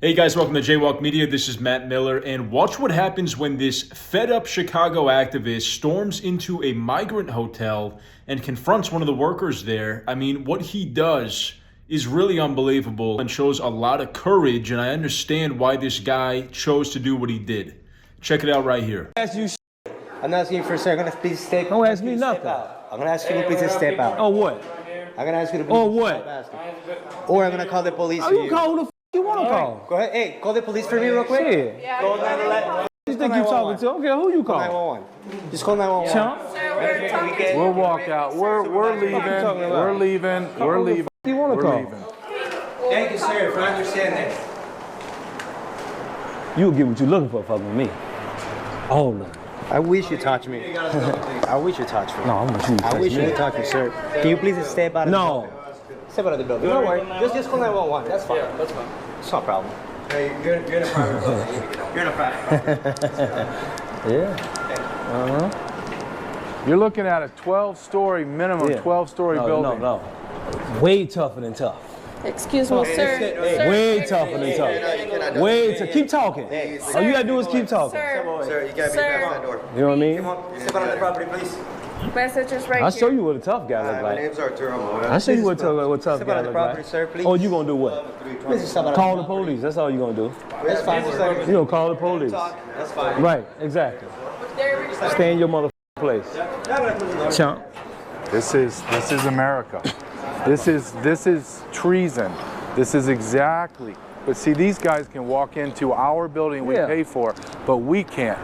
Hey guys, welcome to JayWalk Media. This is Matt Miller, and watch what happens when this fed-up Chicago activist storms into a migrant hotel and confronts one of the workers there. I mean, what he does is really unbelievable and shows a lot of courage, and I understand why this guy chose to do what he did. Check it out right here. I'm not asking you for a second. I'm gonna please step. Don't ask me nothing. I'm gonna ask you to please step out. Oh, what? I'm gonna ask you to please Oh, what? step out. Or I'm gonna call the police Oh, for you you. call who the f you want to call? Go ahead. Hey, call the police for me real quick. Shit. Call 911. You think you talking to? Okay, who you call? 911. Just call 911. Chump? We'll walk out. We're leaving. We're leaving. We're leaving. You want to We're call? leaving. Thank you, sir, for understanding. You'll get what you're looking for fucking with me. Oh, no. I wish you touched me. I wish you touched me. No, I'm going to I wish you would touch me, sir. Can you please step out of the No. building? Step out of the building. Don't worry. Just call 911. That's fine. That's fine. It's no problem. Hey, you're in a private building. You're in a private building. Yeah. Uh-huh. You're looking at a 12-story minimum, Yeah. 12-story building. No. Way tougher than tough. Excuse me, sir. Way tougher than tough. Way tough. Keep talking. All you got to do is keep talking. Sir, you gotta be past that door. You know what I mean? Come on, step out on the property, please. Message is right I'll here. show you what a tough guy look My like. name's Arturo. I'll show you what tough Step guy out of the look property, like. sir, please. Oh, you going to do what? Please step out of Call the police. That's all you going to do. That's fine. You going to call the police. That's fine. Right, exactly. Stay in your motherfucking place. Chump. This is America. This is treason. This is exactly. But see, these guys can walk into our building we Yeah. pay for, but we can't.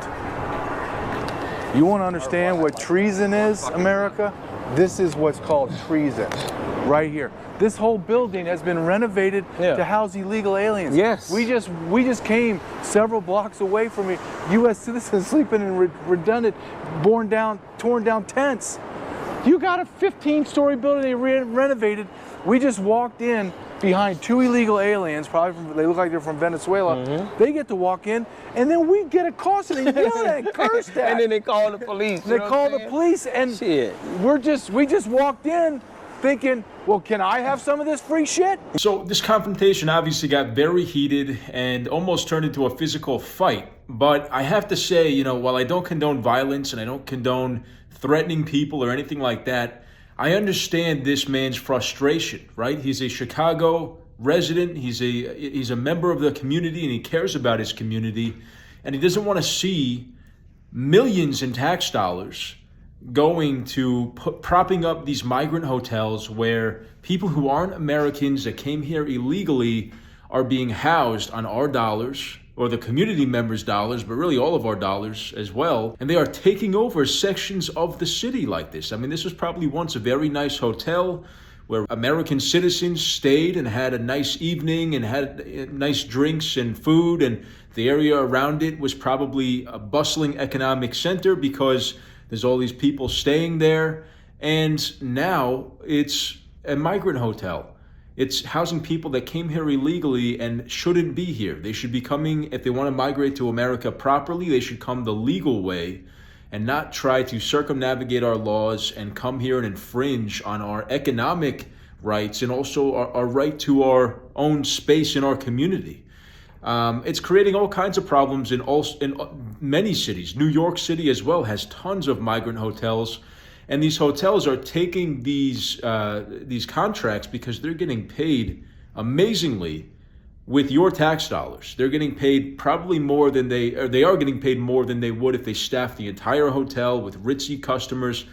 You want to understand what treason is, America? This is what's called treason, right here. This whole building has been renovated Yeah. to house illegal aliens. Yes. We just came several blocks away from U.S. citizens sleeping in redundant, torn down tents. You got a 15-story building they renovated. We just walked in behind two illegal aliens, they look like they're from Venezuela. Mm-hmm. They get to walk in, and then we get accosted and yelled at and cursed at. And then they call the police. They call the police, and Shit. we just walked in thinking, well, can I have some of this free shit? So this confrontation obviously got very heated and almost turned into a physical fight. But I have to say, while I don't condone violence and I don't condone threatening people or anything like that, I understand this man's frustration, right? He's a Chicago resident. He's a member of the community, and he cares about his community, and he doesn't want to see millions in tax dollars going to propping up these migrant hotels where people who aren't Americans that came here illegally are being housed on our dollars, or the community members' dollars, but really all of our dollars as well. And they are taking over sections of the city like this. I mean, this was probably once a very nice hotel where American citizens stayed and had a nice evening and had nice drinks and food. And the area around it was probably a bustling economic center because there's all these people staying there. And now it's a migrant hotel. It's housing people that came here illegally and shouldn't be here. They should be coming, if they want to migrate to America properly, they should come the legal way and not try to circumnavigate our laws and come here and infringe on our economic rights and also our right to our own space in our community. It's creating all kinds of problems in many cities. New York City as well has tons of migrant hotels. And these hotels are taking these contracts because they're getting paid amazingly with your tax dollars. They're getting paid probably more than they are getting paid more than they would if they staffed the entire hotel with ritzy customers.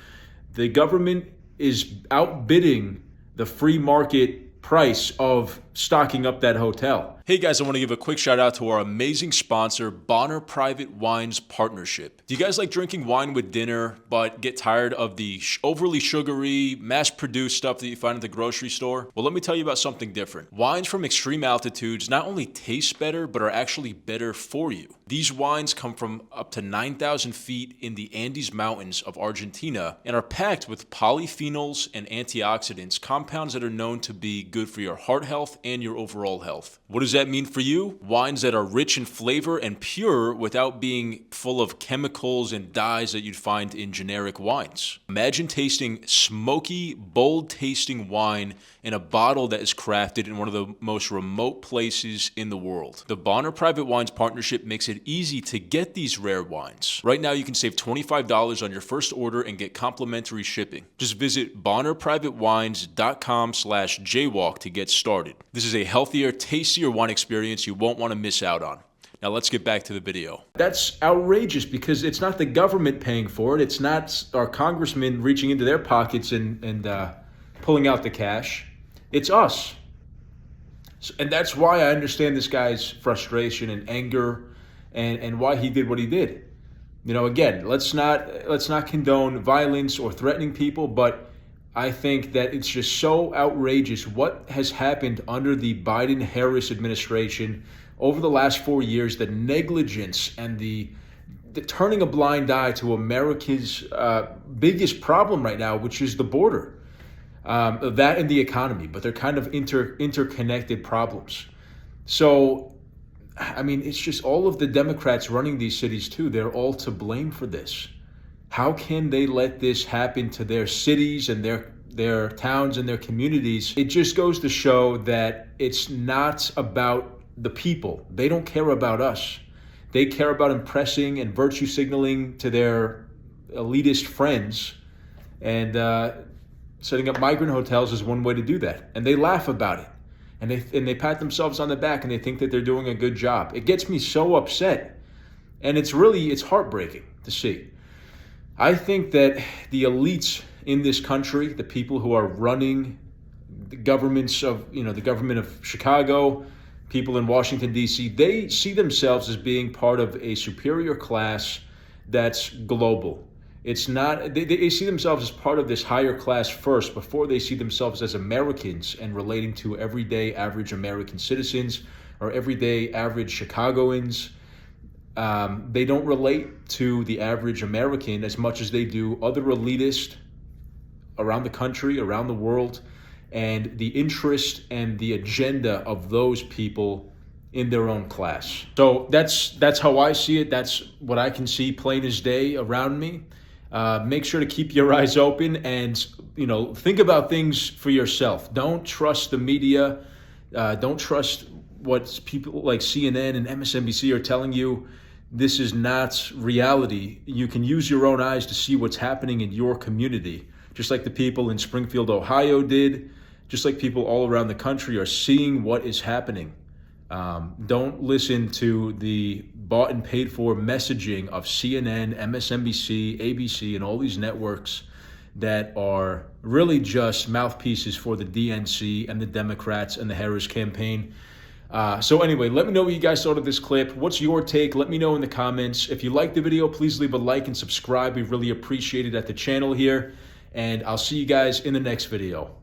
The government is outbidding the free market price of stocking up that hotel. Hey guys, I want to give a quick shout out to our amazing sponsor, Bonner Private Wines Partnership. Do you guys like drinking wine with dinner, but get tired of the overly sugary, mass-produced stuff that you find at the grocery store? Well, let me tell you about something different. Wines from extreme altitudes not only taste better, but are actually better for you. These wines come from up to 9,000 feet in the Andes Mountains of Argentina and are packed with polyphenols and antioxidants, compounds that are known to be good for your heart health and your overall health. What does that that mean for you? Wines that are rich in flavor and pure without being full of chemicals and dyes that you'd find in generic wines. Imagine tasting smoky, bold-tasting wine in a bottle that is crafted in one of the most remote places in the world. The Bonner Private Wines partnership makes it easy to get these rare wines. Right now, you can save $25 on your first order and get complimentary shipping. Just visit bonnerprivatewines.com/JayWalk to get started. This is a healthier, tastier wine experience you won't want to miss out on. Now let's get back to the video. That's outrageous because it's not the government paying for it. It's not our congressmen reaching into their pockets and pulling out the cash. It's us. And that's why I understand this guy's frustration and anger and why he did what he did. You know, again, let's not condone violence or threatening people, but I think that it's just so outrageous what has happened under the Biden-Harris administration over the last 4 years, the negligence and the turning a blind eye to America's biggest problem right now, which is the border. That and the economy, but they're kind of interconnected problems. So, I mean, it's just all of the Democrats running these cities too, they're all to blame for this. How can they let this happen to their cities and their towns and their communities? It just goes to show that it's not about the people. They don't care about us. They care about impressing and virtue signaling to their elitist friends, and setting up migrant hotels is one way to do that. And they laugh about it. And they pat themselves on the back and they think that they're doing a good job. It gets me so upset. And it's heartbreaking to see. I think that the elites in this country, the people who are running the governments of, the government of Chicago, people in Washington, D.C., they see themselves as being part of a superior class that's global. It's not, they see themselves as part of this higher class first before they see themselves as Americans and relating to everyday average American citizens or everyday average Chicagoans. They don't relate to the average American as much as they do other elitists around the country, around the world, and the interest and the agenda of those people in their own class. So that's how I see it. That's what I can see plain as day around me. Make sure to keep your eyes open and, think about things for yourself. Don't trust the media. Don't trust what people like CNN and MSNBC are telling you. This is not reality. You can use your own eyes to see what's happening in your community, just like the people in Springfield, Ohio did, just like people all around the country are seeing what is happening. Don't listen to the bought and paid for messaging of CNN, MSNBC, ABC, and all these networks that are really just mouthpieces for the DNC and the Democrats and the Harris campaign. So anyway, let me know what you guys thought of this clip. What's your take? Let me know in the comments. If you liked the video, please leave a like and subscribe. We really appreciate it at the channel here. And I'll see you guys in the next video.